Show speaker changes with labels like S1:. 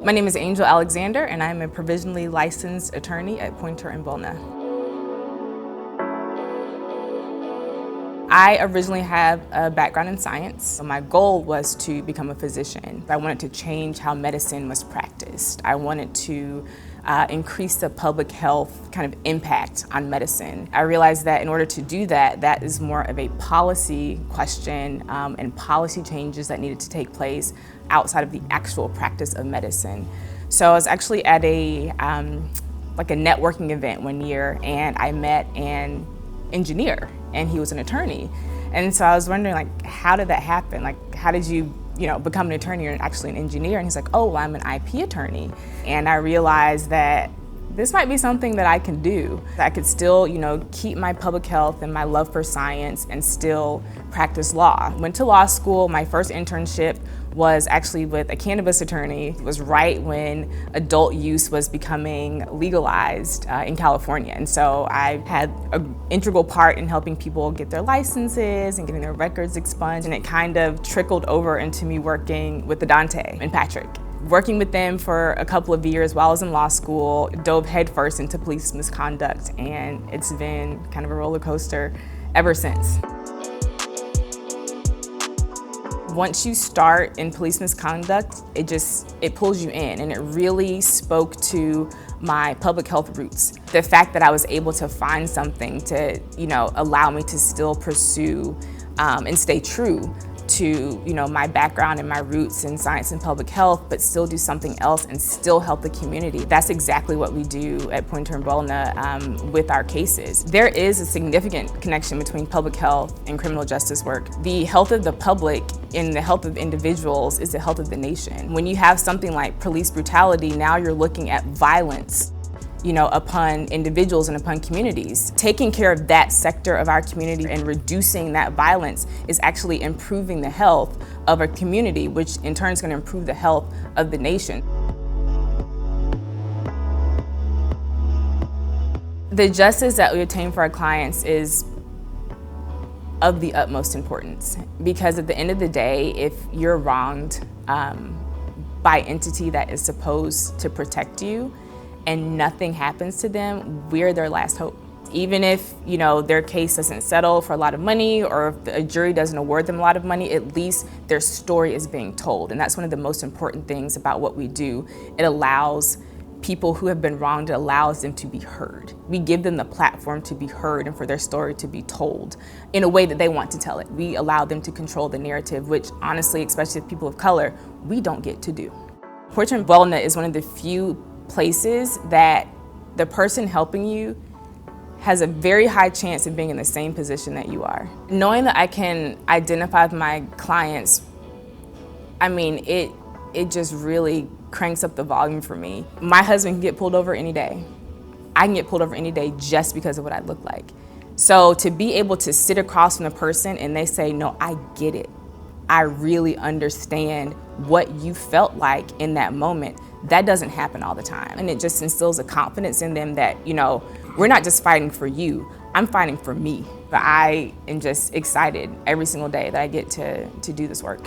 S1: My name is Angel Alexander, and I'm a provisionally licensed attorney at Poynter and Buelna. I originally have a background in science. So my goal was to become a physician. I wanted to change how medicine was practiced. I wanted to increase the public health kind of impact on medicine. I realized that in order to do that, that is more of a policy question and policy changes that needed to take place outside of the actual practice of medicine. So I was actually at a networking event one year, and I met an engineer, and he was an attorney. And so I was wondering, how did that happen? How did you become an attorney and actually an engineer? And he's like, oh, well, I'm an IP attorney. And I realized that this might be something that I can do. I could still, keep my public health and my love for science and still practice law. Went to law school. My first internship was actually with a cannabis attorney. It was right when adult use was becoming legalized in California. And so I had an integral part in helping people get their licenses and getting their records expunged. And it kind of trickled over into me working with the Dante and Patrick. Working with them for a couple of years while I was in law school, dove headfirst into police misconduct, and it's been kind of a roller coaster ever since. Once you start in police misconduct, it pulls you in, and it really spoke to my public health roots. The fact that I was able to find something to, allow me to still pursue and stay true to my background and my roots in science and public health, but still do something else and still help the community. That's exactly what we do at Poynter and Buelna with our cases. There is a significant connection between public health and criminal justice work. The health of the public and the health of individuals is the health of the nation. When you have something like police brutality, now you're looking at violence upon individuals and upon communities. Taking care of that sector of our community and reducing that violence is actually improving the health of a community, which in turn is going to improve the health of the nation. The justice that we obtain for our clients is of the utmost importance, because at the end of the day, if you're wronged by an entity that is supposed to protect you, and nothing happens to them, we're their last hope. Even if their case doesn't settle for a lot of money, or if a jury doesn't award them a lot of money, at least their story is being told. And that's one of the most important things about what we do. It allows people who have been wronged, it allows them to be heard. We give them the platform to be heard and for their story to be told in a way that they want to tell it. We allow them to control the narrative, which honestly, especially with people of color, we don't get to do. Poynter and Buelna is one of the few places that the person helping you has a very high chance of being in the same position that you are. Knowing that I can identify with my clients, it just really cranks up the volume for me. My husband can get pulled over any day. I can get pulled over any day just because of what I look like. So to be able to sit across from the person and they say, no, I get it. I really understand what you felt like in that moment. That doesn't happen all the time. And it just instills a confidence in them that, we're not just fighting for you, I'm fighting for me. But I am just excited every single day that I get to do this work.